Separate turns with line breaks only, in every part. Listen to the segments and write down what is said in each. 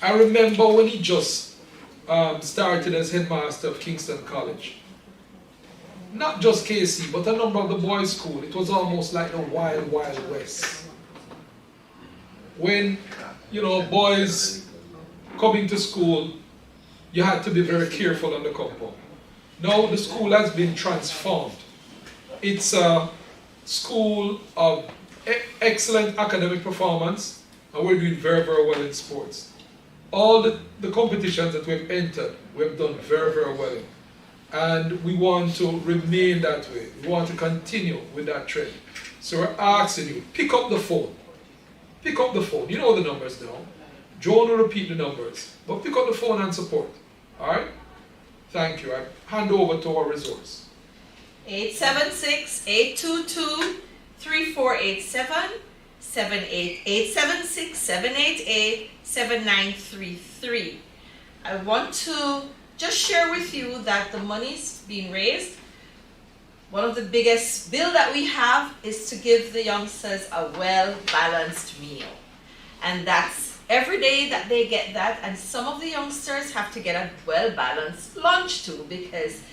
I remember when he just started as headmaster of Kingston College. Not just KC, but a number of the boys' school. It was almost like the wild, wild west. When, boys coming to school, you had to be very careful on the compound. Now the school has been transformed. It's a school of excellent academic performance, and we're doing very, very well in sports. All the competitions that we've entered, we've done very, very well in. And we want to remain that way. We want to continue with that trend. So we're asking you, pick up the phone. Pick up the phone. You know the numbers now. Joan will repeat the numbers. But pick up the phone and support. Alright? Thank you. I hand over to our resource.
876-822-3487, 876-788-7933. I want to just share with you that the money's being raised. One of the biggest bill that we have is to give the youngsters a well-balanced meal. And that's every day that they get that, and some of the youngsters have to get a well-balanced lunch too, because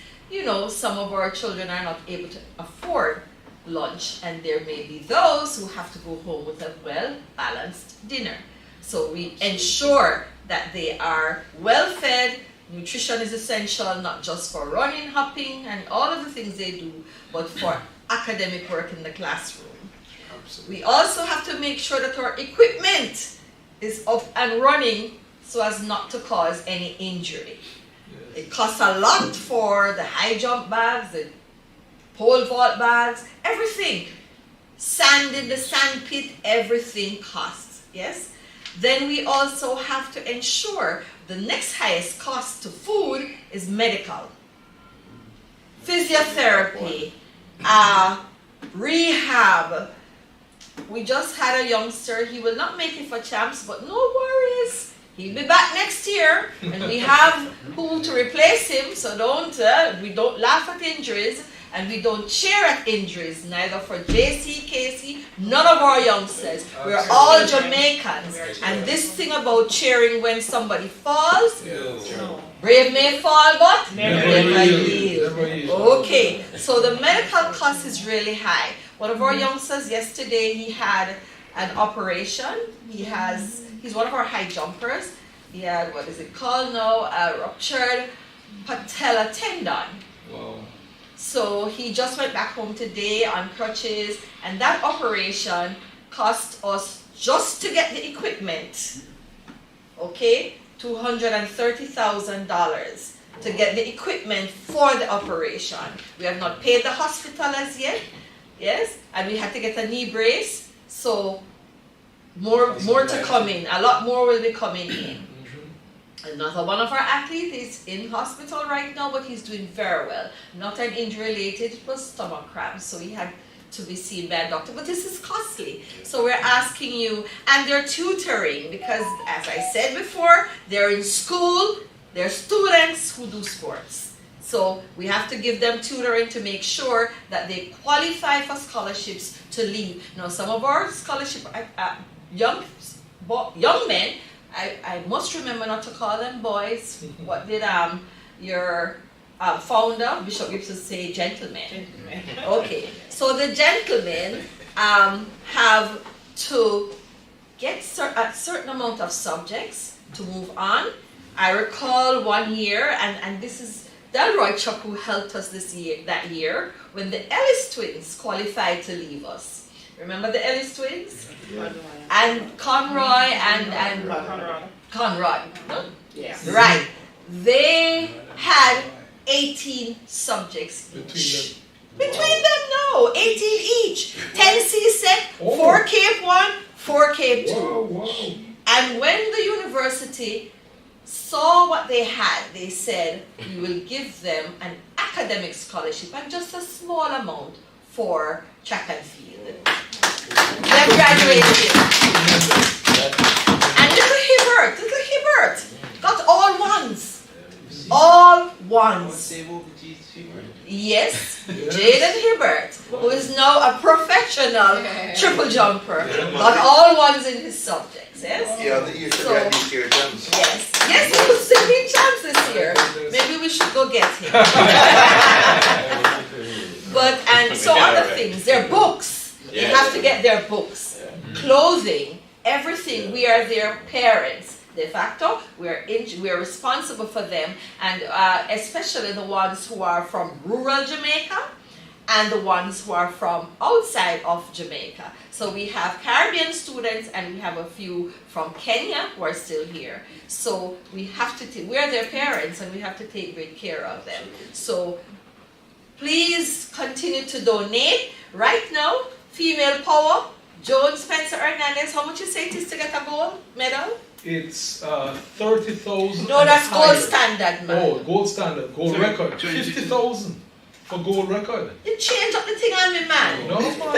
some of our children are not able to afford lunch, and there may be those who have to go home with a well-balanced dinner. So we ensure that they are well-fed. Nutrition is essential, not just for running, hopping, and all of the things they do, but for academic work in the classroom. Absolutely. We also have to make sure that our equipment is up and running so as not to cause any injury. Yes. It costs a lot for the high jump bags, the pole vault bags, everything. Sand in the sand pit, everything costs, yes? Then we also have to ensure the next highest cost to food is medical. Physiotherapy, rehab. We just had a youngster, he will not make it for champs, but no worries. He'll be back next year, and we have who to replace him, so we don't laugh at injuries, and we don't cheer at injuries, neither for JC, KC, none of our youngsters. We're all Jamaicans, and this thing about cheering when somebody falls, brave may fall, but never yield. Okay, so the medical cost is really high. One of our youngsters yesterday, he had an operation. He's one of our high jumpers. He had, what is it called now, a ruptured patella tendon.
Wow.
So he just went back home today on crutches, and that operation cost us, just to get the equipment, okay, $230,000 to get the equipment for the operation. We have not paid the hospital as yet, yes, and we had to get a knee brace, so more to come in, a lot more will be coming in. Another one of our athletes is in hospital right now, but he's doing very well. Not an injury related, it was stomach cramps, so he had to be seen by a doctor, but this is costly. So we're asking you, and they're tutoring, because as I said before, they're in school, they're students who do sports. So we have to give them tutoring to make sure that they qualify for scholarships to leave. Now some of our scholarship young men, I must remember not to call them boys. What did your founder, Bishop Gibson, say? Gentlemen. Okay, so the gentlemen have to get a certain amount of subjects to move on. I recall one year, and this is Delroy Chuck who helped us that year, when the Ellis twins qualified to leave us. Remember the Ellis twins? Yeah. And Conroy and Conrad. Yes. Right. They had 18 subjects each. Between them, no. 18 each. 10 CSEC, 4 Cape 1, 4 Cape 2.
Wow.
And when the university saw what they had, they said, we will give them an academic scholarship and just a small amount for track and field. They graduated. And little Hibbert got all ones. All ones. Yes, Jaden Hibbert, who is now a professional triple jumper, got all ones in his subjects. Yes?
Yeah, you should
So-
have this year jumps.
Yes. Yes, he was singing chants this year. Maybe we should go get him. But, and so other things, their books. They have to get their books. Clothing, everything. We are their parents. De facto, we are responsible for them, and especially the ones who are from rural Jamaica and the ones who are from outside of Jamaica. So we have Caribbean students and we have a few from Kenya who are still here. So we have to, we are their parents and we have to take great care of them. So please continue to donate. Right now, Female Power, Joan Spencer Hernandez, how much you say it is to get a gold medal?
It's 30,000.
No, that's gold
higher.
standard, man.
Oh, gold standard, gold
So
record.
20.
50,000 for gold record.
You change up the thing on me, man.
No,
You tell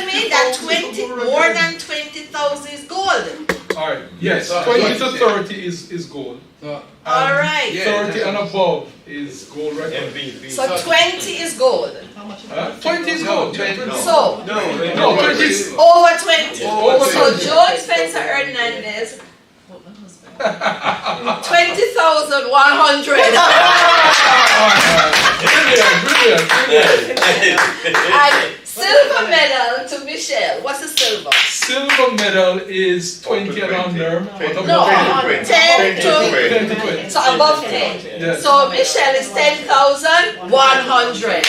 me that 20, more than 20,000 is gold.
Alright, yes,
Yes,
20 to
yes.
30 is gold.
So,
Alright.
Yeah.
30 and above is gold record.
MVP.
So 20 is gold.
20 is gold.
20.
So,
No, 20 is.
over 20.
Over
So
20.
Joan Spencer Hernandez, 20,100.
Brilliant.
And silver medal to Michelle. What's the silver?
Silver medal is 20 and under. but
No,
above
10 to
10 to 20.
so above 10.
Yes.
So Michelle is 10,100.
Alright,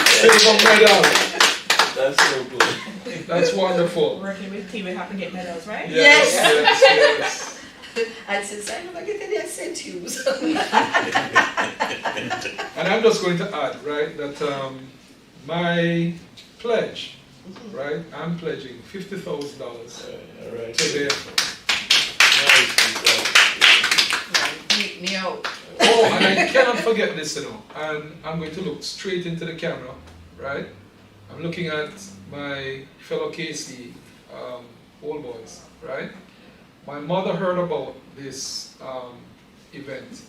silver medal.
That's so good.
That's wonderful.
Working with team, we have to get medals, right?
Yes.
yes.
And since I never get any incentives.
And I'm just going to add, right, that my pledge, right, I'm pledging $50,000
Alright.
to the
Beat me out.
Oh, and I cannot forget this, you know, and I'm going to look straight into the camera, right? I'm looking at my fellow KC old boys, right? My mother heard about this event,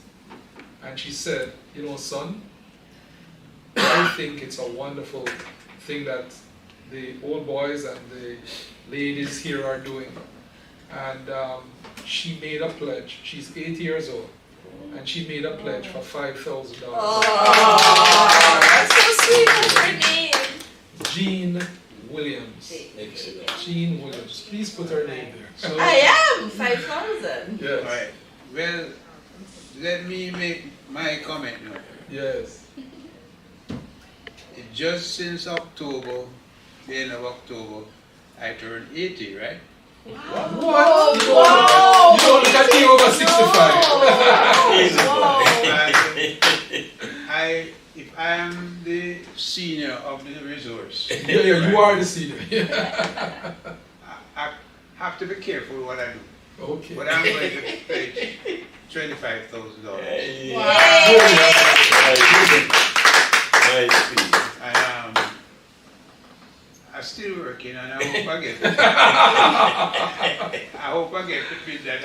and she said, you know, son, I think it's a wonderful thing that the old boys and the ladies here are doing. And she made a pledge. She's 8 years old, and she made a pledge for $5,000.
Oh, that's so sweet. What's her name?
Jean Williams.
Excellent.
Jean Williams. Please put her name there. So,
I am 5,000.
yes.
Alright, well, let me make my comment now.
Yes.
Just since October, the end of October, I turned 80, right?
What?
Whoa.
You don't look at me over 65.
Easy
If I am the senior of the resource,
Yeah, you are the senior.
I have to be careful what I do.
Okay.
But I'm going to pledge $25,000.
Hey.
Yay.
Nice.
And I'm still working, and I hope I get it. I hope I get the bid that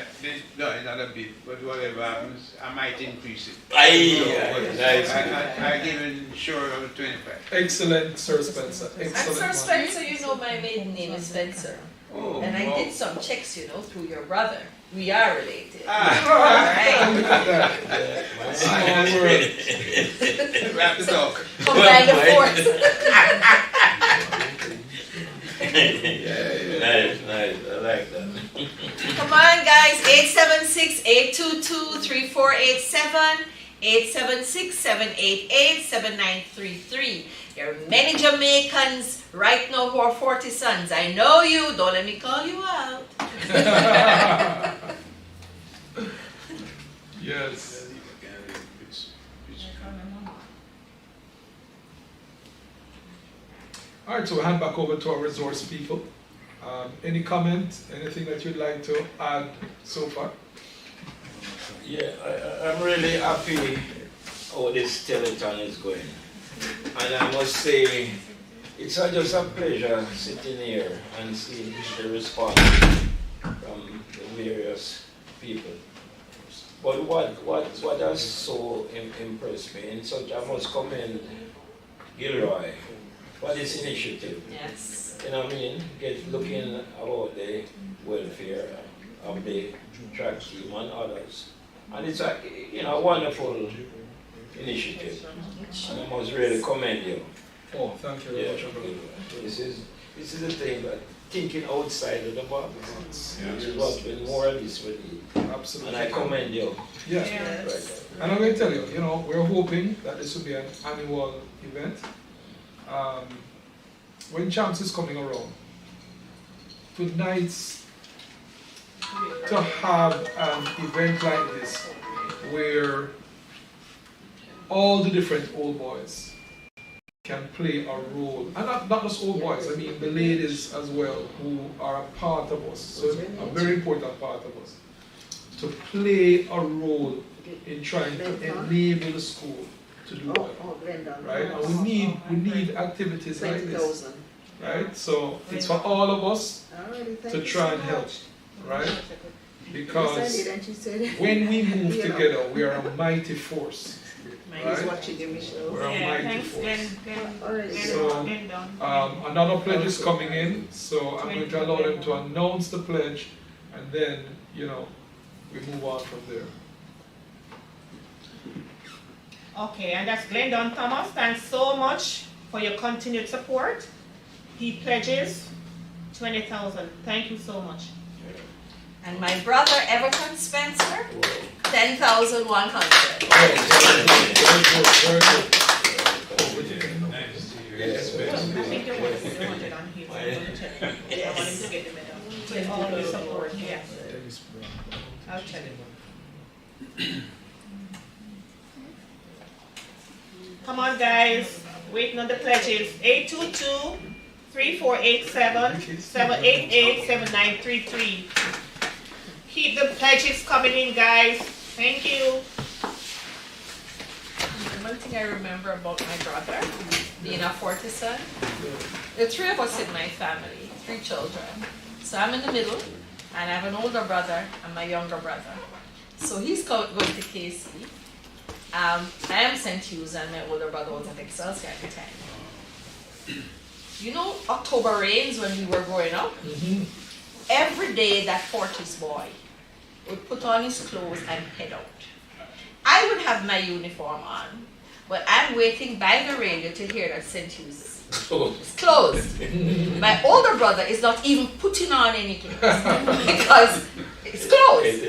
no, it's not a bid, but whatever happens, I might increase it.
Aye. Nice.
I give it short of 25.
Excellent, Sir Spencer.
And
Excellent.
Sir
man.
Spencer, you know my maiden name is Spencer.
Oh,
And I
wow.
did some checks, you know, through your brother. We are related.
Ah,
Look at that. Small world.
wrap it up.
Combine the force.
Nice. I like that.
Come on, guys. 876-822-3487. 876-788-7933. There are many Jamaicans right now who are 40 sons. I know you. Don't let me call you out.
Yes. All right, so we'll hand back over to our resource people. Any comment, anything that you'd like to add so far?
Yeah, I'm really happy how this telethon is going. And I must say, it's not just a pleasure sitting here and seeing the response from the various people. But what has so impressed me, and such I must commend Gilroy for this initiative.
Yes.
you know what I mean, looking about the welfare of the track team and others. And it's a wonderful initiative. And I must really commend you.
Oh, thank you very
Yeah,
much, Uncle.
this is the thing, but thinking outside of the box. Which is what we more of this we need.
Absolutely.
And I commend you.
Yeah.
Yeah.
Right.
And I'm going to tell you, we're hoping that this will be an annual event. When Champs is coming around, tonight's to have an event like this where all the different old boys can play a role, and not just old boys, I mean the ladies as well, who are a part of us, so a very important part of us, to play a role in trying to enable the school to do well, right? And we need activities like this, right? So it's for all of us to try and help, right? Because when we move together, we are a mighty force. Right? We're a
Yeah,
mighty
thanks,
force.
Glenn done.
Another pledge is coming in, so I'm going to allow them to announce the pledge, and then, we move on from there.
Okay, and that's Glendon Thomas. Thanks so much for your continued support. He pledges 20,000. Thank you so much.
And my brother Everton Spencer, 10,100.
Very good.
I think there was 200 on here. So I'm gonna check. I want him to get the medal. With all the support, yes. I'll check it. Come on, guys. Waiting on the pledges. 822-3487-788-7933. Keep the pledges coming in, guys. Thank you.
One thing I remember about my brother, being a 40 son, the three of us in my family, 3 children. So I'm in the middle, and I have an older brother and my younger brother. So he's going to KC. I am St. Hughes, and my older brother was at Excelsior at the time. October rains when we were growing up? Every day that 40s boy would put on his clothes and head out. I would have my uniform on, but I'm waiting by the radio to hear that St. Hughes is closed. My older brother is not even putting on anything because it's closed.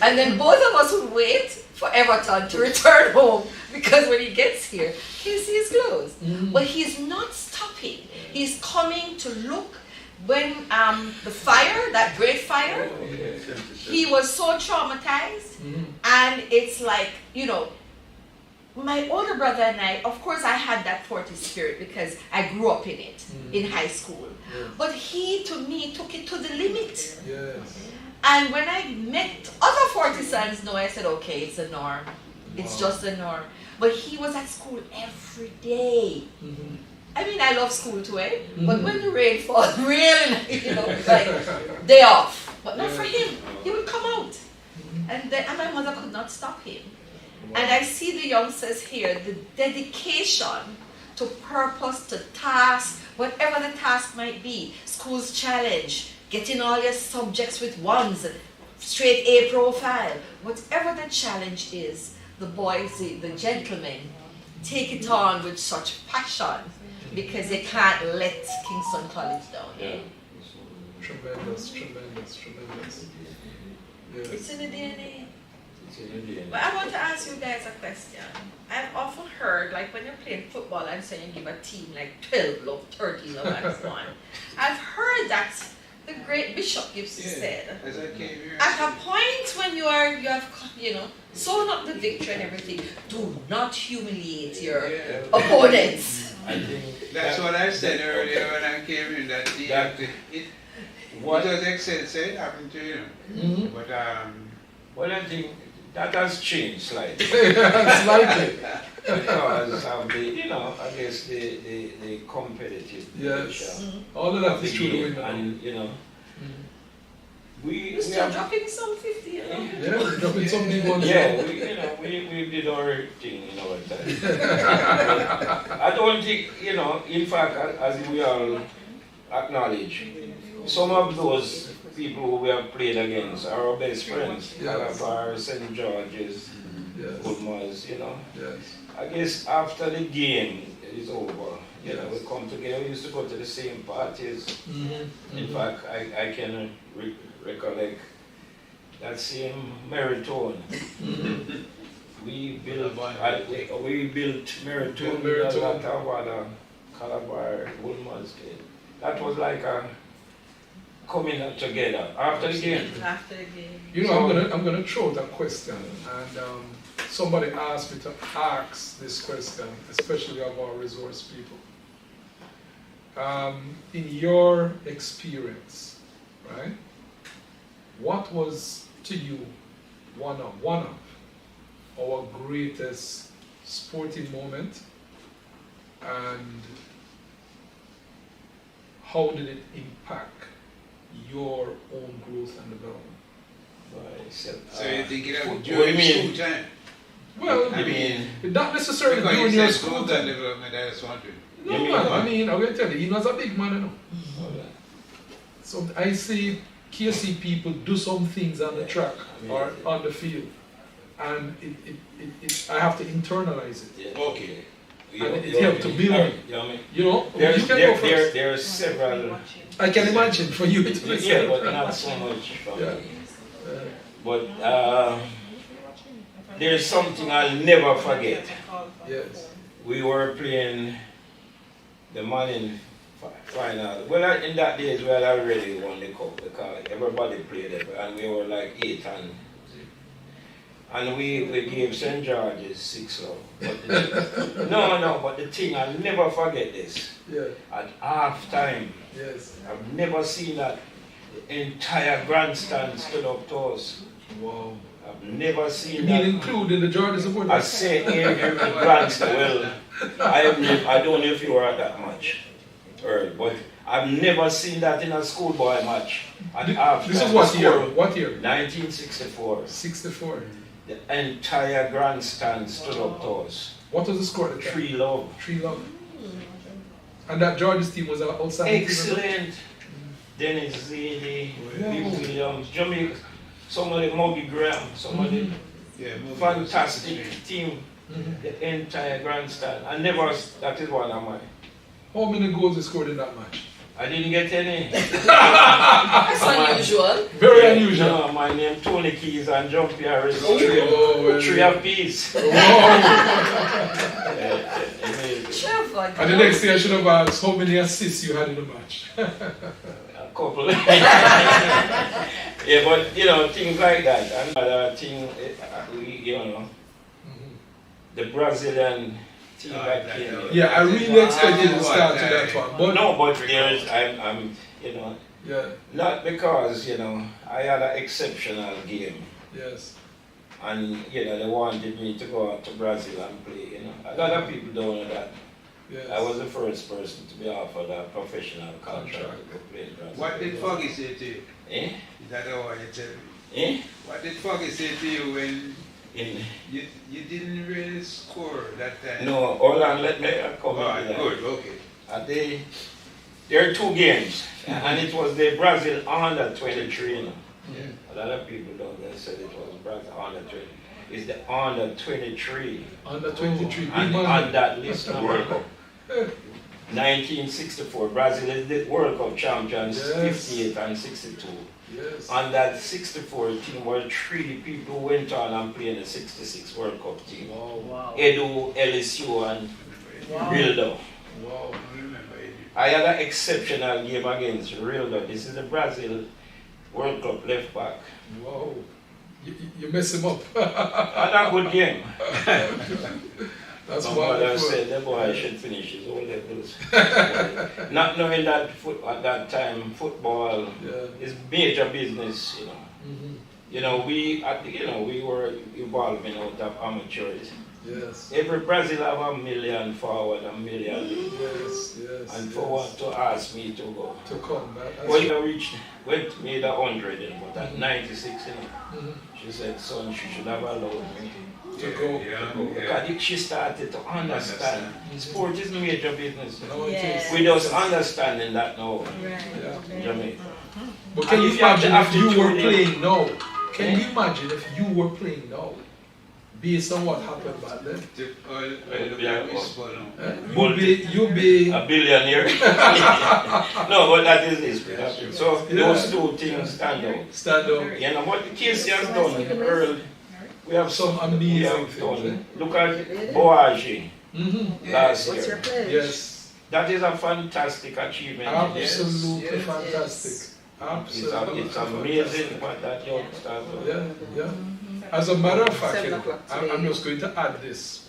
And then both of us would wait for Everton to return home because when he gets here, KC is closed. But he's not stopping. He's coming to look. When the fire, that great fire, he was so traumatized, and it's like, my older brother and I, of course I had that 40 spirit because I grew up in it, in high school, but he, to me, took it to the limit.
Yes.
And when I met other 40 sons, I said, okay, it's a norm. It's just a norm. But he was at school every day. I mean, I love school too, but when the rain falls, really, like, day off. But not for him. He would come out. And my mother could not stop him. And I see the youngsters here, the dedication to purpose, to task, whatever the task might be. School's challenge, getting all your subjects with ones, straight A profile. Whatever the challenge is, the boys, the gentlemen, take it on with such passion. Because they can't let Kingston College down.
Yeah.
Tremendous. Yes.
It's in the DNA.
It's in the DNA.
But I want to ask you guys a question. I've often heard, like when you're playing football and say you give a team like 12 love, 13 love and so on. I've heard that the great Bishop Gibson said,
As I came here,
at a point when you have sewn up the victory and everything, do not humiliate your opponents.
I think
that's what I said earlier when I came in, that it was Excel said happened to you. But
well, I think that has changed slightly.
Slightly.
Because of the, I guess the competitive nature
All of that
of
is
the
true.
game, and we
You're still
have,
dropping some 50,
Yeah, we're dropping some big ones.
yeah, we did our thing in our time. I don't think, in fact, as we all acknowledge. Some of those people who we have played against are our best friends.
Yes.
Calabar, St. George's,
Yes.
Goodmars, you know.
Yes.
I guess after the game is over, you know, we
Yes.
come together. We used to go to the same parties. In fact, I can recollect that same Meriton. We built Meriton,
Meriton.
Tawada, Calabar, Woolmans. That was like a coming up together after the game.
After the game.
You know, I'm gonna throw that question, and somebody asked me to ask this question, especially of our resource people. In your experience, right? What was to you one of our greatest sporting moment, and how did it impact your own growth and development?
So you think it was
what do you
during
mean?
school time?
Well,
I mean,
not necessarily
Because
during
you
your
said
school
growth and
time.
development, I was wondering.
No,
You mean
man,
what?
I mean, I'm going to tell you, he was a big man, you know. So I see KC people do some things on the track or on the field, and I have to internalize it.
Yeah.
Okay.
And it helped to build me. You know,
There's,
you can go
there
first.
are several,
I can imagine for you to be
yeah, but not so much from
Yeah.
me. But there's something I'll never forget.
Yes.
We were playing the Manning final. Well, in that days we had already won the cup because everybody played it, and we were like 8 and we gave St. George's 6-0. But the thing, I'll never forget this.
Yeah.
At half time,
Yes.
I've never seen that the entire grandstand stood up to us.
Wow.
I've never seen
You
that.
mean including the Georgia
I
supporters?
say every grandstand. Well, I don't know if you were at that match, Earl, but I've never seen that in a schoolboy match. At half
This
time.
is what
The
year?
score,
What year?
1964.
64.
The entire grandstand stood up to us.
What was the score at the time?
3-love.
3-0. And that Georgia's team was outside.
Excellent. Dennis Zadie, Bill Williams, Jamaica, somebody Moggy Graham, somebody
Yeah, moving
fantastic team. The entire grandstand. That is one of mine.
How many goals you scored in that match?
I didn't get any.
That's unusual.
Very unusual.
No, my name Tony Keys and John Harris.
Oh,
Three apiece.
Wow.
Trevor.
And the next thing I should have asked how many assists you had in the match.
A couple. Yeah, but you know, things like that. Another thing, the Brazilian team that came here.
Yeah, I really expected to start to that one. But
No, but there's, I'm,
yeah,
not because, I had an exceptional game.
yes.
And, they wanted me to go out to Brazil and play, A lot of people don't know that.
Yes.
I was the first person to be offered a professional contract to play in Brazil.
What did Foggy say to you?
Eh?
Is that what you tell me?
Eh?
What did Foggy say to you when
In,
you didn't really score that time?
no, hold on, let me come
Oh,
in.
good, okay.
There are 2 games, and it was the Brazil under 23. A lot of people don't know, said it was Brazil under 20. It's the under 23.
Under 23. Big
And
man.
on that list of World Cup. 1964, Brazil is the World Cup champions,
Yes.
58 and 62.
Yes.
On that 64 team were 3 people who went on and played in the 66 World Cup team.
Wow.
Edu, LSU, and Rildo.
Wow.
I remember it.
I had an exceptional game against Rildo. This is the Brazil World Cup left back.
Wow. You mess him up.
And a good game.
That's
My mother
wonderful.
said the boy should finish his O levels. Not knowing that at that time football
Yeah.
is major business,
Mhm.
we were evolving out of amateurs.
Yes.
Every Brazil have a million forward, a million.
Yes.
And for one to ask me to go.
To come back.
When I reached, made 100, but at 96, you know,
Mhm.
she said, son, she should have allowed me
To go.
because she started to understand. Sport is major business.
No, it
Yes.
is.
We just understanding that now.
Yeah.
Jamaica.
But can
And
you
if you have to
imagine
have
if
to
you were
tune in-
playing now? Can you imagine if you were playing now? Based on what happened back then? You'll be
A billionaire. No, but that is history. So those two things stand out.
stand up.
You know what Casey has done, Earl. We have
Some
we
amazing
have
things.
done. Look at Boaji
Mm-hmm.
last
What's your
year.
pledge?
Yes.
That is a fantastic achievement.
Absolutely
Yes.
fantastic.
It's
Absolutely.
it's amazing what that youngster has done.
Yeah. As a matter of fact,
7
you know,
o'clock
I'm
today.
just going to add this.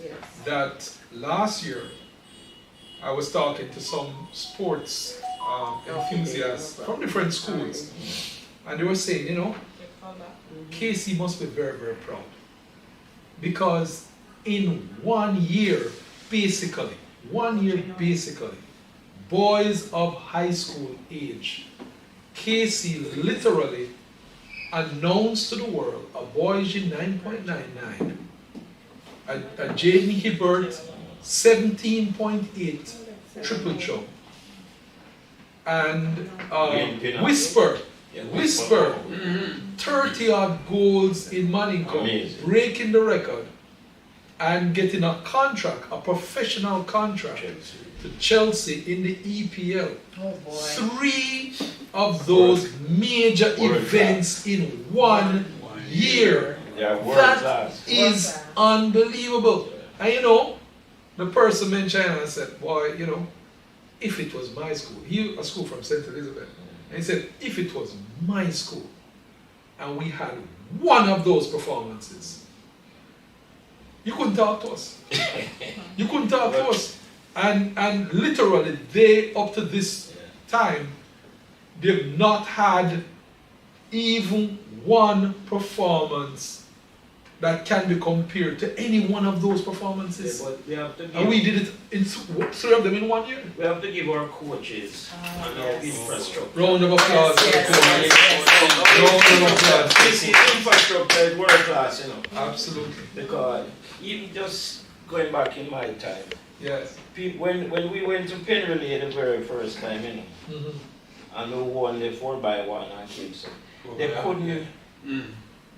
Yes.
That last year I was talking to some sports enthusiasts from different schools, and they were saying, you know, Casey must be very, very proud because in 1 year, basically, boys of high school age, Casey literally announced to the world a Boise 9.99, a Jaden Hibbert 17.8 triple jump, and Whisper 30 odd goals in Maningum,
Amazing.
breaking the record and getting a contract, a professional contract to Chelsea in the EPL.
Oh boy.
3 of those major
World
events in 1 year.
They are world
That
class.
is unbelievable. And you know, the person mentioned and said, boy, you know, if it was my school, a school from St. Elizabeth, and he said, if it was my school, and we had one of those performances, you couldn't talk to us. You couldn't talk to us. And literally, they, up to this time, they've not had even one performance that can be compared to any one of those performances.
But we have to
And we
give,
did it in 3 of them in 1 year.
we have to give our coaches and our infrastructure.
Round of applause for the
Yes,
coaches. Round of applause.
This is infrastructure is world class, you know.
Absolutely.
Because even just going back in my time,
Yes.
when we went to Penrelay the very first time, you know,
Mhm.
and we won the 4x1 and Gibson,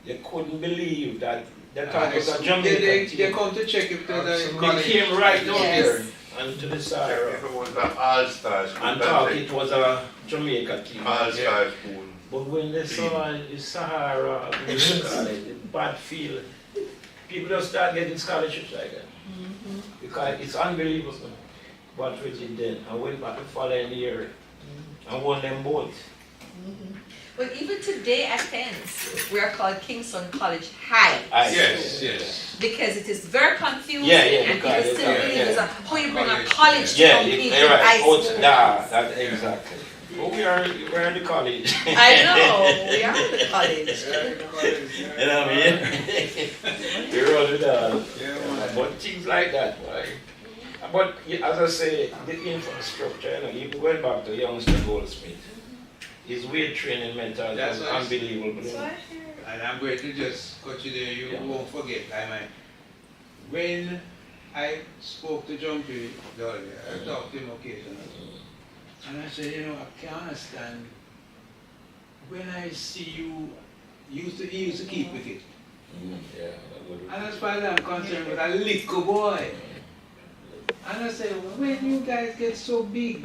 they couldn't believe that thought was a Jamaican
They
team.
come to check if there's a
Absolutely.
They
college.
came right down
Yes.
there and to the Sahara
If it was an all-star school,
and
that's
thought
it.
it was a Jamaica team.
All-star school.
But when they saw the Sahara, the bad feel, people just start getting scholarships like that. Because it's unbelievable what we did then. I went back the following year and won them both.
Well, even today at Penns, we are called Kingston College High.
Yes, yes.
Because it is very confusing
Yeah,
and people
because
still
it's-
believe
yeah.
it's how you bring a college to
Yeah,
compete
you're
with
right.
high
Oh,
school.
that exactly. But we're in the college.
I know, we are in the college.
You know what I mean? We roll it down. But things like that, right? But as I say, the infrastructure, you know, even going back to youngster Goldsmith, his weight training mental
That's
is
what I-
unbelievable.
And I'm going to just cut you there, you
Yeah.
won't forget. When I spoke to Jumpy the other day, I talked to him occasionally. And I said, you know, I can't understand when I see you, he used to keep with it.
Yeah, that would
And as far as I'm concerned, with a little boy. And I said, when you guys get so big?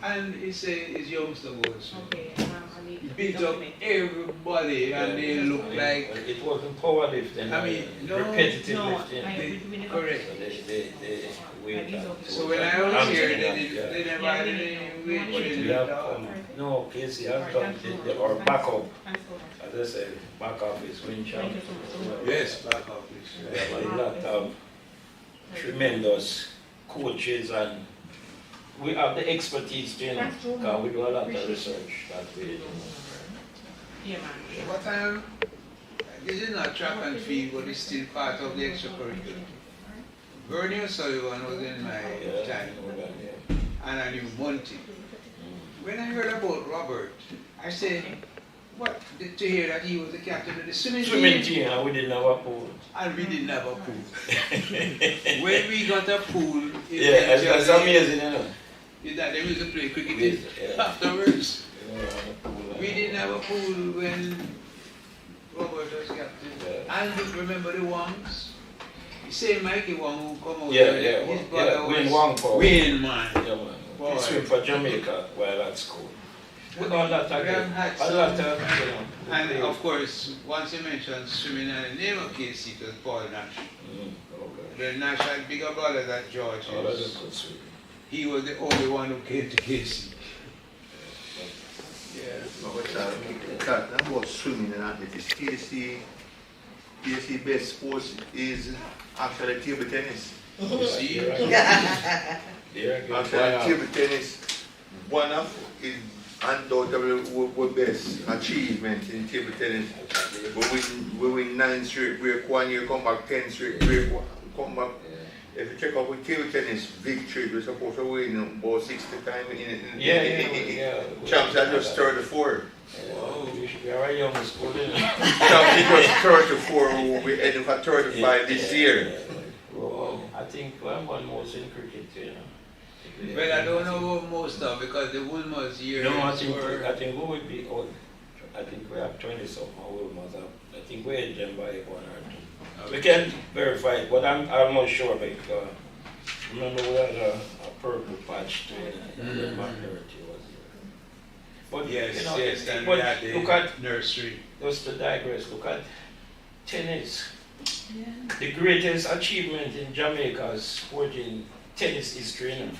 And he said, it's youngster boys.
Okay, I need
He
to
beat up
document.
everybody and they look like,
It wasn't powerlifting,
I mean, no,
repetitive
No,
lifting.
we need to-
correct.
So they weight that.
So when I was here,
Yeah.
they never had any weight
But
training
we have,
at all.
no, Casey has done or backup, as I said, back office, wind champ.
Thank you so much.
Yes, back office.
We have a lot of tremendous coaches and we have the expertise to, you know, because we do a lot of research that way.
Yeah, man.
But This is not track and field, but it's still part of the extracurricular. Bernie O'Sullivan was in my time, and I knew Monty. When I heard about Robert, I said, what? To hear that he was the captain of the swimming team?
And we didn't have a pool.
And we didn't have a pool. When we got a pool,
Yeah, that's amazing, you know.
is that they used to play cricket afterwards. We didn't have a pool when Robert was captain. And remember the Wongs? The same Mikey Wong who come out there, his brother
Wayne
was
Wong for
Wayne, man.
Yeah, man.
Boy.
He swim for Jamaica while at school. We got that
We
again.
have had
A lot
some-
of, you know.
And of course, once you mentioned swimming and the name of KC, it was Paul Nash.
Okay.
The Nash had bigger brothers than George.
Oh, that's a good swim.
He was the only one who came to KC. Yeah.
That about swimming and athletics. KC best sports is actually table tennis.
You see?
Yeah, good.
Actually, table tennis, one of is undoubtedly our best achievement in table tennis. We win 9 straight break, 1 year come back 10 straight break, come back. If you check out with table tennis victory, we're supposed to win about 60 times in champs are just 34.
Wow. We are a young school, you know.
Champs is just 34, we're heading for 35 this year.
Wow. I think I'm one most in cricket, you know.
Well, I don't know about most of because the Woolmers years
No, I
were...
think we would be old. I think we have 20 something. I think we had them by 1 or 2. We can verify it, but I'm not sure because remember we had a purple patch to it and the minority was here. But
Yes,
you know,
yes, and
but
we had the
look at,
nursery.
just to digress, look at tennis. The greatest achievement in Jamaica's sporting tennis history, you know,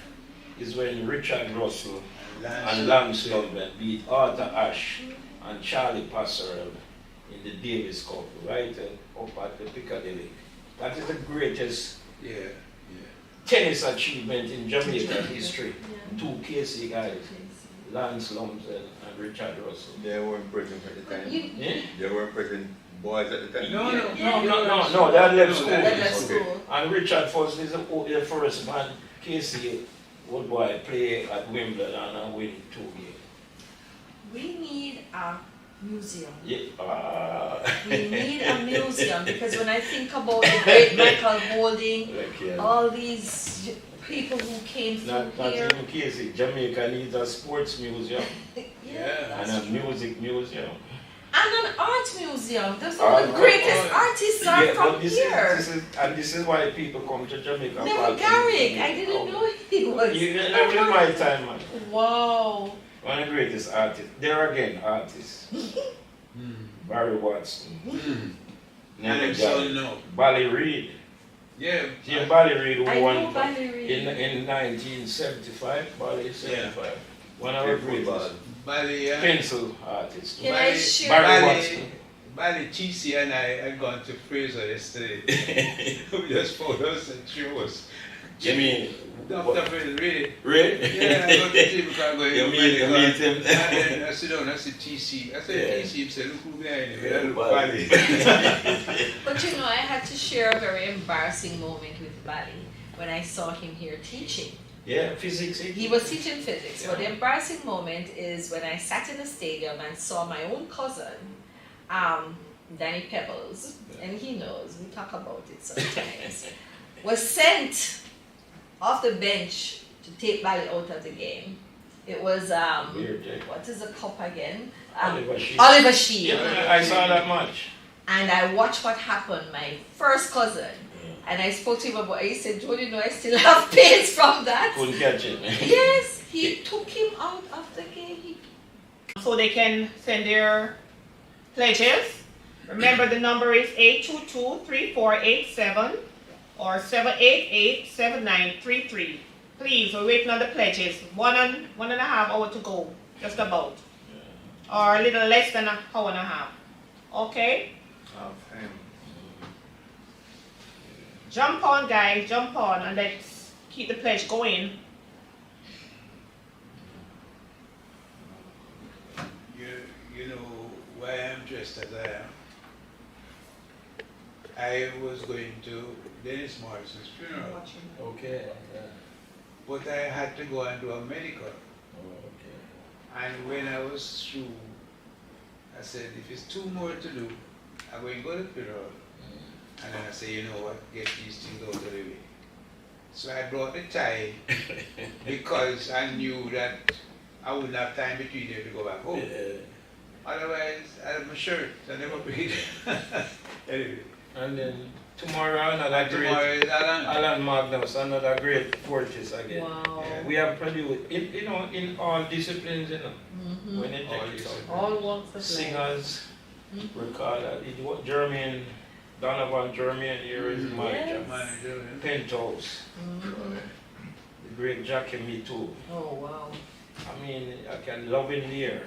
is when Richard Russell and Lance Loveland beat Arthur Ashe and Charlie Passerell in the Davis Cup, right up at the Piccadilly. That is the greatest
Yeah.
tennis achievement in Jamaican history. 2 KC guys, Lance Lumsden and Richard Russell.
They weren't present at the time.
Yeah?
They weren't present boys at the time.
No, they left school.
That left
Okay.
school.
And Richard Foss is the first man KC would boy play at Wimbledon and win 2 games.
We need a museum.
Yeah.
We need a museum because when I think about the great Michael Holding, all these people who came through
Not
here.
even KC. Jamaica needs a sports museum
Yeah.
and a music museum.
And an art museum. Those
Art-
are the greatest
art-
artists are from
but
here.
this is why people come to Jamaica.
Never Garrick. I didn't know he was.
You never in my time, man.
Wow.
One of the greatest artists. There again, artists. Barry Watson.
And
Never
I'm so
Garrick.
no.
Bally Reid.
Yeah.
Jim Bally Reid who
I
won
know Bally Reid.
in 1975. Bally 75. One of the greatest
Bally,
pencil artists.
Can I share?
Barry Watson.
Bally TC and I had gone to Fraser yesterday. We just found us and she was.
You mean
Dr. Phil Ray.
Ray?
Yeah, I go to him because I go
You
in
meet him?
And then I sit down, I see TC. I said,
Yeah.
TC, he said, look who behind him.
Yeah,
I look
Bally.
Bally.
But you know, I had to share a very embarrassing moment with Bally when I saw him here teaching.
Yeah, physics.
He was teaching physics, but the embarrassing moment is when I sat in the stadium and saw my own cousin, Danny Pebbles, and he knows, we talk about it sometimes, was sent off the bench to take Bally out of the game. It was,
Weird, yeah.
what is the cup again?
Oliver Sheep.
Oliver Sheep.
Yeah, I saw that much.
And I watched what happened, my first cousin. And I spoke to him about it. He said, Joe, you know, I still have pains from that.
Couldn't catch it.
Yes, he took him out of the game.
So they can send their pledges. Remember the number is 822-3487 or 788-7933. Please, we're waiting on the pledges. one and a half hour to go, just about. Or a little less than an hour and a half. Okay? Jump on, guys, jump on, and let's keep the pledge going.
You know why I'm dressed as I am? I was going to Dennis Morrison's funeral,
Okay.
but I had to go and do a medical.
Okay.
And when I was through, I said, if it's two more to do, I'm going to go to the funeral. And then I said, you know what, get these things out of the way. So I brought the tie because I knew that I wouldn't have time between them to go back home. Otherwise, I have my shirt, I never paid. Anyway.
And then tomorrow another
And
great
tomorrow is Alan.
Alan Magnus, another great fortress again.
Wow.
We have produced, in all disciplines,
Mhm.
when you
All
check it out.
disciplines.
All walks of life.
Singers,
Mhm.
recorder, Jermaine, Donovan Jermaine here is manager.
Yes.
Manager.
Penthouse,
Mhm.
the great Jackie Me Too.
Oh, wow.
I mean, I can love in the air.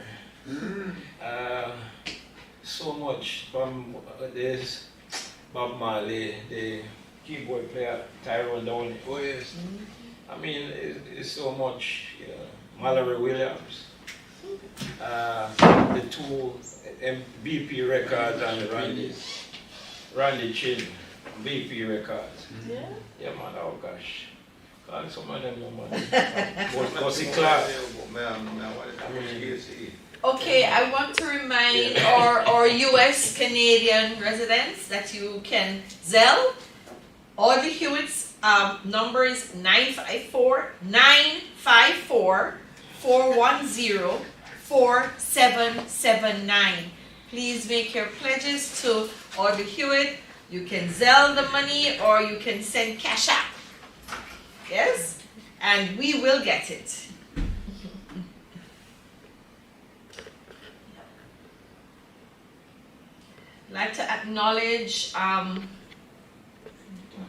So much from this Bob Marley, the keyboard player Tyrone Downey.
Oh yes.
I mean, it's so much. Mallory Williams, the two BP records and Randy Chin, BP records.
Yeah.
Yeah, man, oh gosh. Call some of them, no man. Gussie Clark.
Okay, I want to remind our US Canadian residents that you can Zelle. Audrey Hewitt's number is 954-410-4779. Please make your pledges to Audrey Hewitt. You can Zelle the money or you can send cash app. Yes? And we will get it. I'd like to acknowledge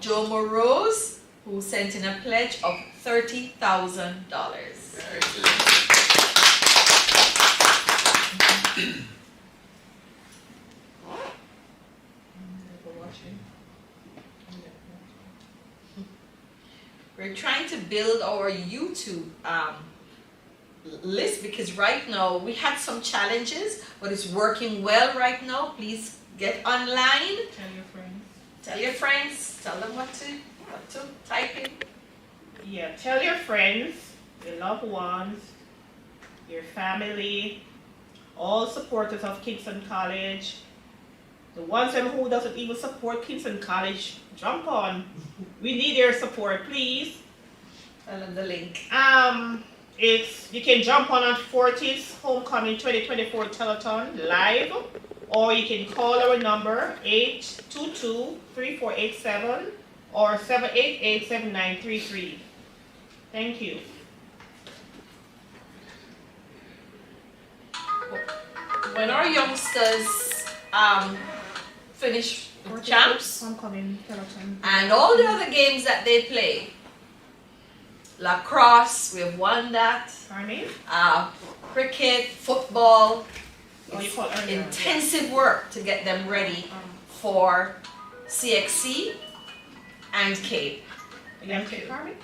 Joe Morose, who sent in a pledge of $30,000. We're trying to build our YouTube list because right now we had some challenges, but it's working well right now. Please get online.
Tell your friends.
Tell your friends. Tell them what to type in.
Yeah, tell your friends, your loved ones, your family, all supporters of Kingston College. The ones who doesn't even support Kingston College, jump on. We need your support, please.
Tell them the link.
You can jump on Fortis Homecoming 2024 Telethon live, or you can call our number 822-3487 or 788-7933. Thank you.
When our youngsters finish champs
Homecoming Telethon.
and all the other games that they play, lacrosse, we have won that.
Pardon me?
Cricket, football.
Oh, you
It's
called earlier.
intensive work to get them ready for CXC and Cape.
Yeah, pardon me?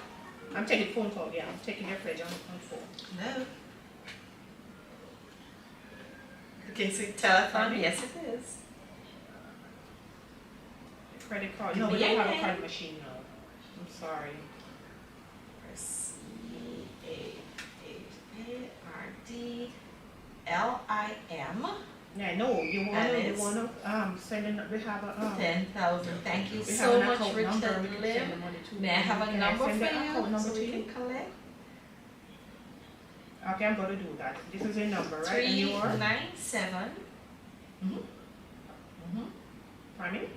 I'm taking phone call, yeah, I'm taking your pledge on phone.
No. The Kingston Telethon, yes it is.
Credit card, no, we don't have a card machine now. I'm sorry.
C-A-A-R-D-L-I-M.
Yeah, no, you wanna send in, we have a,
10,000. Thank you
we have
so
an
much,
account number,
Richard
we can
Lim.
send the money to.
May I have a
Can
number
send
for
the account
you
number
so
to
we
you?
can collect?
Okay, I'm gonna do that. This is your number, right? And you are?
397.
Pardon me?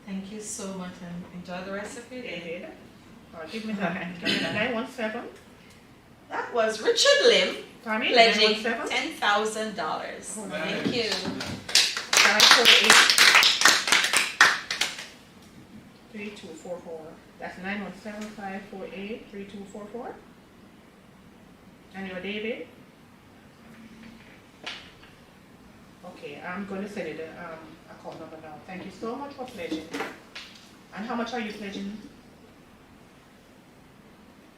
Thank you so much and enjoy the rest of your day.
David? Give me that. 917.
That was Richard Lim
Pardon me?
pledging
917.
$10,000.
Hold on.
Thank you.
3244. That's 917-548-3244. And you're David? Okay, I'm going to send you the account number now. Thank you so much for pledging. And how much are you pledging?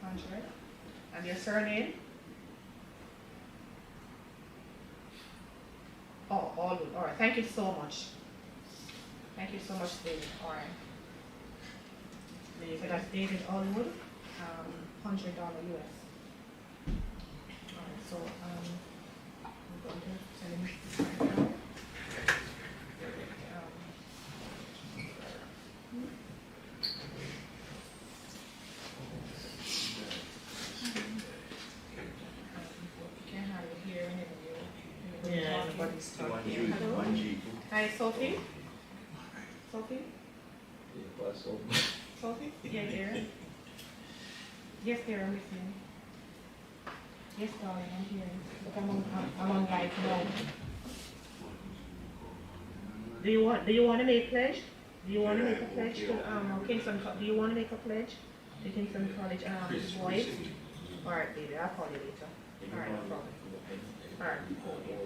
100. And your surname? Oh, all right. Thank you so much. Thank you so much, David. All right. So that's David Allwood, $100 US. All right, so I'm going to send him right now. Can't hardly hear anything.
Yeah, everybody's talking.
Hello?
1G.
Hi, Sophie. Sophie.
Yeah, pass over.
Sophie? Yeah, dear. Yes, dear, I'm listening. Yes, darling, I'm hearing. But I'm on live now. Do you want to make pledge? Do you want to make a pledge to Kingston? Do you want to make a pledge to Kingston College boys? All right, baby, I'll call you later. All right, no problem. All right, cool. Yeah.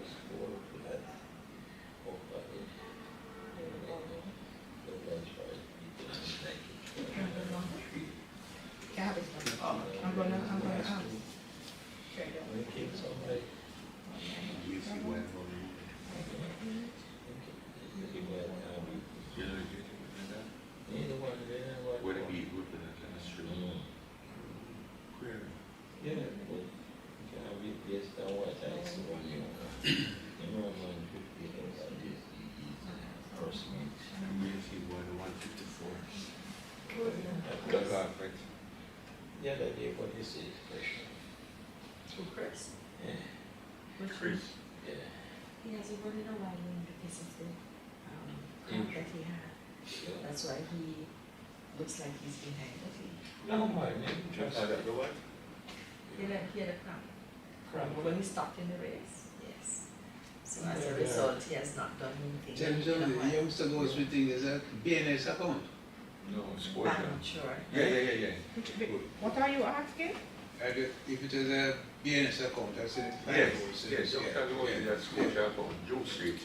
Can I have it? I'm gonna share it out.
Would it be good for the chemistry?
Yeah, but can be based on what I see when you know, person. Yeah, that day, what you say, question.
To Chris?
Yeah,
Chris.
yeah.
He hasn't run in a while because of the cramp that he had. That's why he looks like he's behind the team.
No, my name, just
what?
He had a cramp.
cramp.
When he stopped in the race? Yes. So as a
Yeah.
result, he has not done anything.
Tell me
in a
something, the
while.
youngster goes with things, is that BNS account?
No,
I'm not sure.
Yeah.
What are you asking?
If it is a BNS account, that's in
Yes,
506.
yes, you can go to that school shop on Joe Street.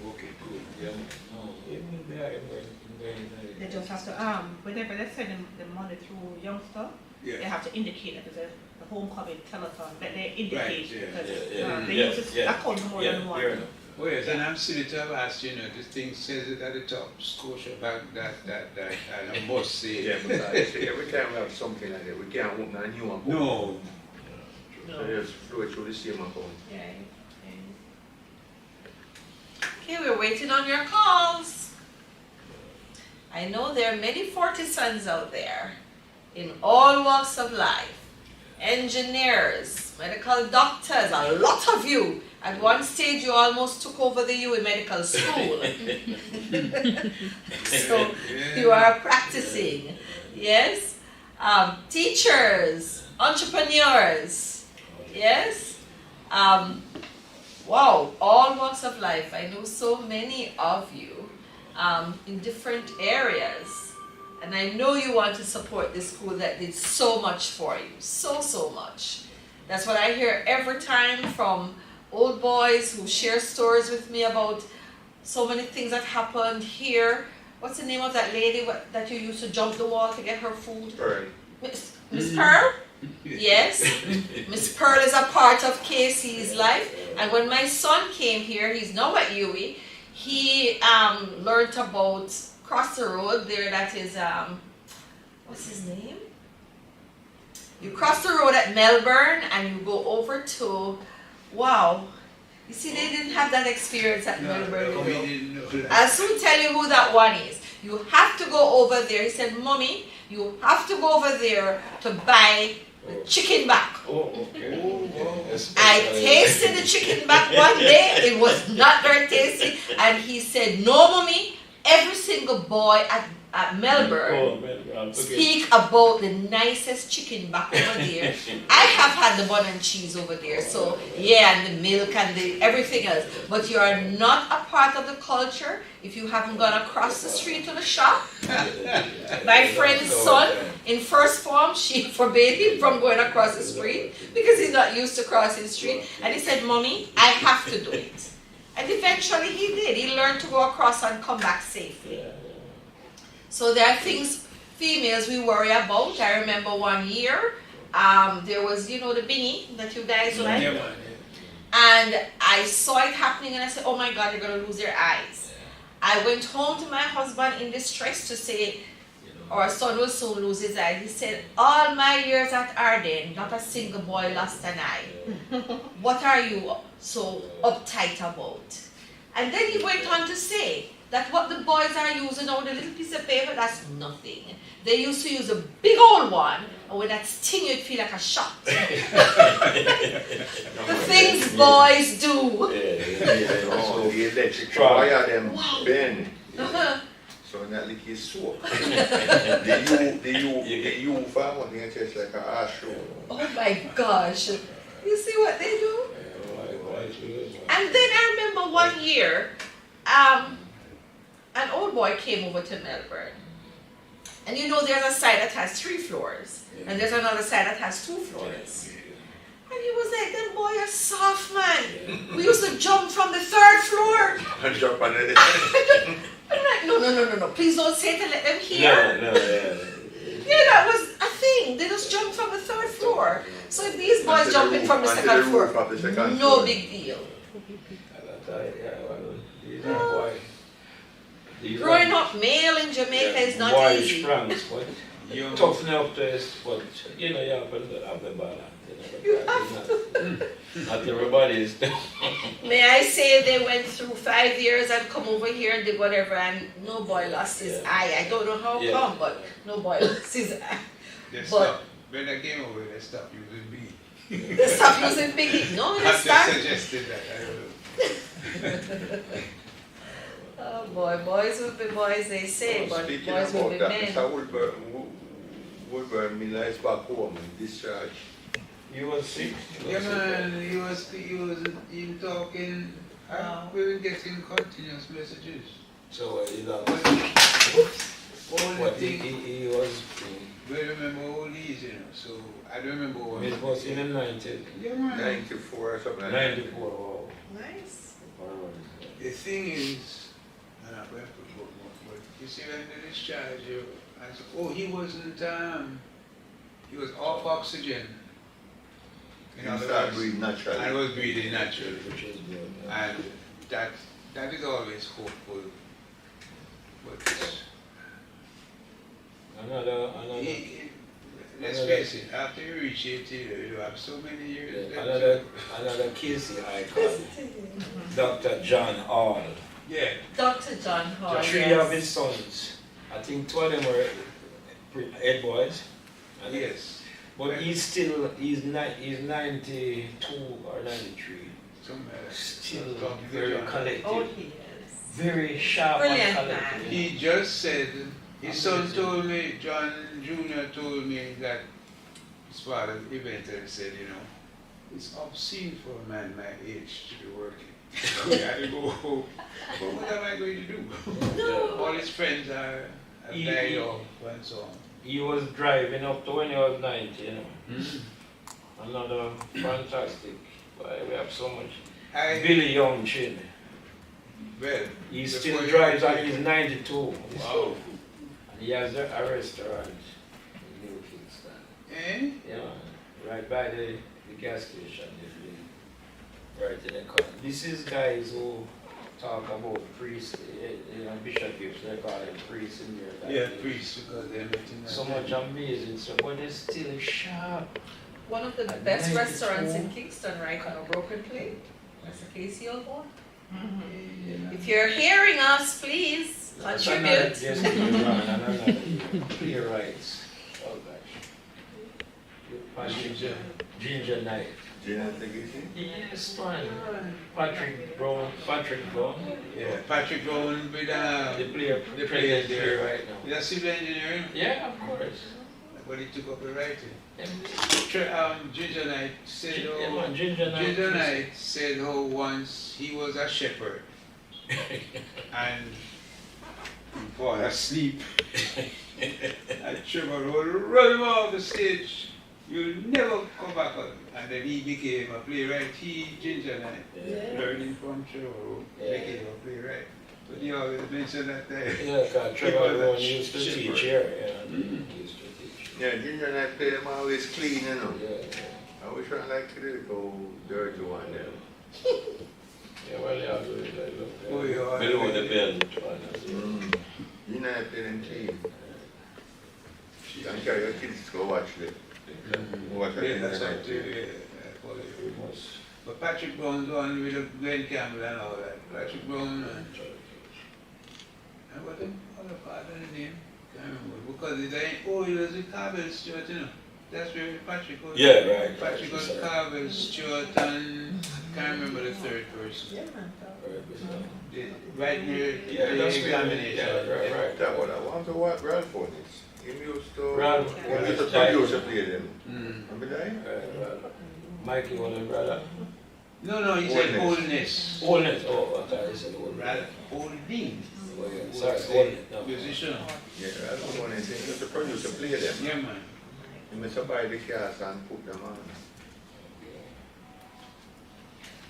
Okay, good.
Yeah, no, even there,
They just have to whenever they send them the money through Youngster, they
Yeah.
have to indicate that there's a homecoming telethon that they indicate
Right, yeah.
because
Yeah,
they
yeah,
use this
yeah.
account more
yeah,
than one.
fair enough.
Oh yes, and I'm silly to have asked, this thing says it at the top, Scotia Bank, that, and I must say.
Yeah, but I say every time we have something like that, we can't open a new account.
No,
So just flow it through the same account.
Yeah. Okay, we're waiting on your calls. I know there are many Fortisans out there in all walks of life. Engineers, medical doctors, a lot of you. At one stage you almost took over the UWI Medical School. So you are practicing, yes? Teachers, entrepreneurs, yes? Wow, all walks of life. I know so many of you in different areas. And I know you want to support this school that did so much for you. So much. That's what I hear every time from old boys who share stories with me about so many things that happened here. What's the name of that lady that you used to jump the wall to get her food?
Right.
Miss Pearl? Yes. Miss Pearl is a part of KC's life. And when my son came here, he's now at UWI, he learned about across the road there, that is, what's his name? You cross the road at Melbourne and you go over to, wow. You see, they didn't have that experience at Melbourne.
no, we didn't know that.
I'll soon tell you who that one is. You have to go over there. He said, Mommy, you have to go over there to buy the chicken back.
Oh, okay.
I tasted the chicken back one day. It was not very tasty. And he said, no, Mommy, every single boy at Melbourne speak about the nicest chicken back over there. I have had the bun and cheese over there, so yeah, and the milk and the everything else. But you are not a part of the culture if you haven't gone across the street to the shop. My friend's son in first form, she forbade him from going across the street because he's not used to crossing the street. And he said, Mommy, I have to do it. And eventually he did. He learned to go across and come back safely. So there are things females we worry about. I remember one year, there was, the bingy that you guys like.
Yeah, man.
And I saw it happening and I said, oh my God, they're going to lose their eyes. I went home to my husband in distress to say our son will soon lose his eye. He said, all my years at Arden, not a single boy lost an eye. What are you so uptight about? And then he went on to say that what the boys are using now, the little piece of paper, that's nothing. They used to use a big old one, and when that sting you'd feel like a shot. The things boys do.
Oh, the electric wire them bend. So that like is soap. The you farm on the just like a ash roll.
Oh my gosh. You see what they do? And then I remember one year, an old boy came over to Melbourne. And you know there's a side that has 3 floors. And there's another side that has 2 floors. And he was like, them boy are soft, man. We used to jump from the 3rd floor.
And jump on it.
I'm like, no. Please don't say it and let them hear.
No,
Yeah, that was a thing. They just jumped from the 3rd floor. So if these boys jumping from the 2nd floor, no big deal. Growing up male in Jamaica is not easy.
Tough enough test, but you know, you have to have the balance.
You have to.
Not everybody is.
May I say they went through 5 years and come over here and did whatever, and no boy lost his eye. I don't know how come, but no boy lost his eye.
They
But-
stopped. When they came over, they stopped using B.
They stopped using piggy. No, they
I just
start.
suggested that. I don't know.
Oh boy, boys will be boys, they say, but
Speaking
boys will be
about that,
men.
Mr. Woodburn Miller is back home and discharged.
You was sick?
Yeah, man, he was talking. We were getting continuous messages.
So you know,
All the
what he
things.
was.
We remember all these, you know. So I don't remember what.
It was in the 90s.
Yeah, man.
94 or something like that.
94. Wow.
Nice.
The thing is, and I'm going to put more, but you see when they discharge you, I said, oh, he was off oxygen.
He started breathing
I
naturally.
was breathing naturally.
Which is good.
And that is always hopeful. But
Another.
let's face it, after you reach 80, you have so many years left.
Another Casey icon. Dr. John Hall.
Yeah.
Dr. John Hall.
The 3 of his sons. I think 2 of them were head boys. And
Yes.
But he's 92 or 93.
Somewhere.
Still
Dr.
very
John.
collected.
Oh, he is.
Very sharp
Brilliant
and collected.
man.
He just said, his son told me, John Jr. told me that his father eventually said, you know, it's obscene for a man my age to be working. So he had to go home. But what am I going to do?
No.
All his friends have died off and so on.
He was driving up to when he was 90, you know. Another fantastic. Boy, we have so much. Billy Young Chin.
Well,
He
before
still
you
drives
went
and
to-
he's 92.
Wow.
He has a restaurant in New Kingston.
Eh?
Yeah, right by the gas station. Right in the corner. This is guys who talk about priests, Bishop Gibbs, they call them priests in there.
Yeah, priests, because they're making
So much amazing stuff, but they're still sharp.
One of the
At
best
92.
restaurants in Kingston right now, Broken Plate. That's the Casey Old
Yeah.
If you're hearing us, please contribute.
Yes, another playwrights. Oh gosh. Ginger Knight.
Gina Tegisi?
Yes, man. Patrick Brown.
Yeah, Patrick Brown with
The player,
the
player
player there.
there right now.
He's a civil engineer,
Yeah, of course.
but he took up the writing.
Yeah,
Ginger Knight said,
yeah,
oh,
man, Ginger Knight.
Ginger Knight said how once he was a shepherd and he fall asleep. And Trevor would run him off the stage. You'll never come back on. And then he became a playwright. Ginger Knight, learning from Trevor, became a playwright. But he always mentioned that there.
Yeah, because Trevor Brown used to teach here. Yeah, he used to teach.
Yeah, Ginger and I play them always clean, you know.
Yeah,
I wish I like to do it, go dirty one there.
yeah, well, yeah, I do it. I love that.
Oh, yeah,
Below the
me on the one as well.
You know, play them team. You can carry your kids to go watch it. Watch it
Yeah,
in the
that's
night.
right too, yeah. But Patrick Brown's the one with the Glenn Campbell and all that. Patrick Brown and what the other father name? Can't remember. Because it ain't, oh, he was with Carvel Stewart, you know. That's where Patrick was.
Yeah, right.
Patrick was Carvel Stewart and can't remember the third person.
Yeah, man.
Right near
Yeah,
the
that's
examination.
Yeah, right.
That one, I want to watch Ralph on this. He used to,
Ralph,
he used to produce and play them.
Mm.
Remember that?
Mikey, what a brother.
No, he said
Holiness.
Holiness.
Holiness, oh, I thought he said holiness.
Rather, Holding.
Oh, yeah. Sorry, holiness. No.
Musician.
Yeah, Ralph was one of them. He used to produce and play them.
Yeah, man.
He used to buy the cars and put them on.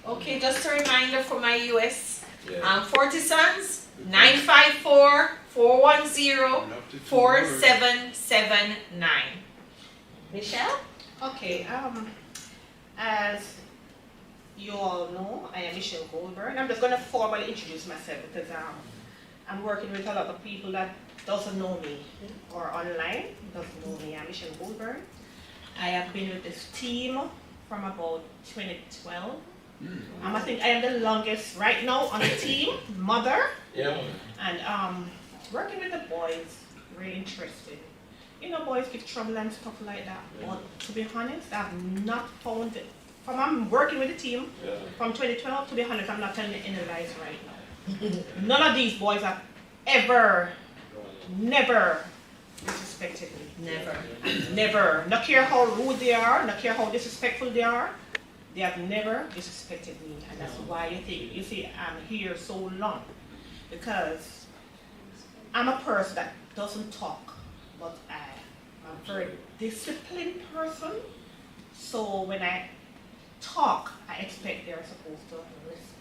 Okay, just a reminder for my US 40 Sons, 954-410-4779. Michelle?
Okay, as you all know, I am Michelle Goldberg. I'm just going to formally introduce myself because I'm working with a lot of people that doesn't know me or online doesn't know me. I'm Michelle Goldberg. I have been with this team from about 2012. I think I am the longest right now on the team, mother,
Yeah.
and working with the boys, really interesting. You know, boys give trouble and stuff like that. But to be honest, I've not found it. I'm working with the team from 2012. To be honest, I'm not telling you any lies right now. None of these boys have never disrespected me. Never. Not care how rude they are, not care how disrespectful they are. They have never disrespected me, and that's why you see I'm here so long, because I'm a person that doesn't talk, but I'm a very disciplined person. So when I talk, I expect they're supposed to listen.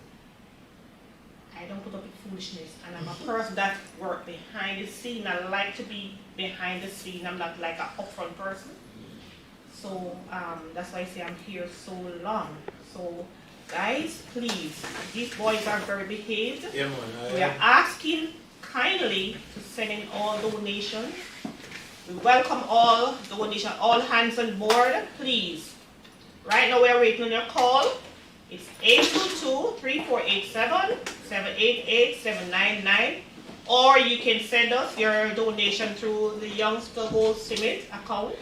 I don't put up with foolishness, and I'm a person that works behind the scene. I like to be behind the scene. I'm not like an upfront person. So that's why I say I'm here so long. So guys, please, these boys are very behaved.
Yeah, man.
We are asking kindly to send in all donations. We welcome all donations, all hands on board, please. Right now we are waiting on your call. It's 822-3487-788-799. Or you can send us your donation through the Youngster Gold Summit account.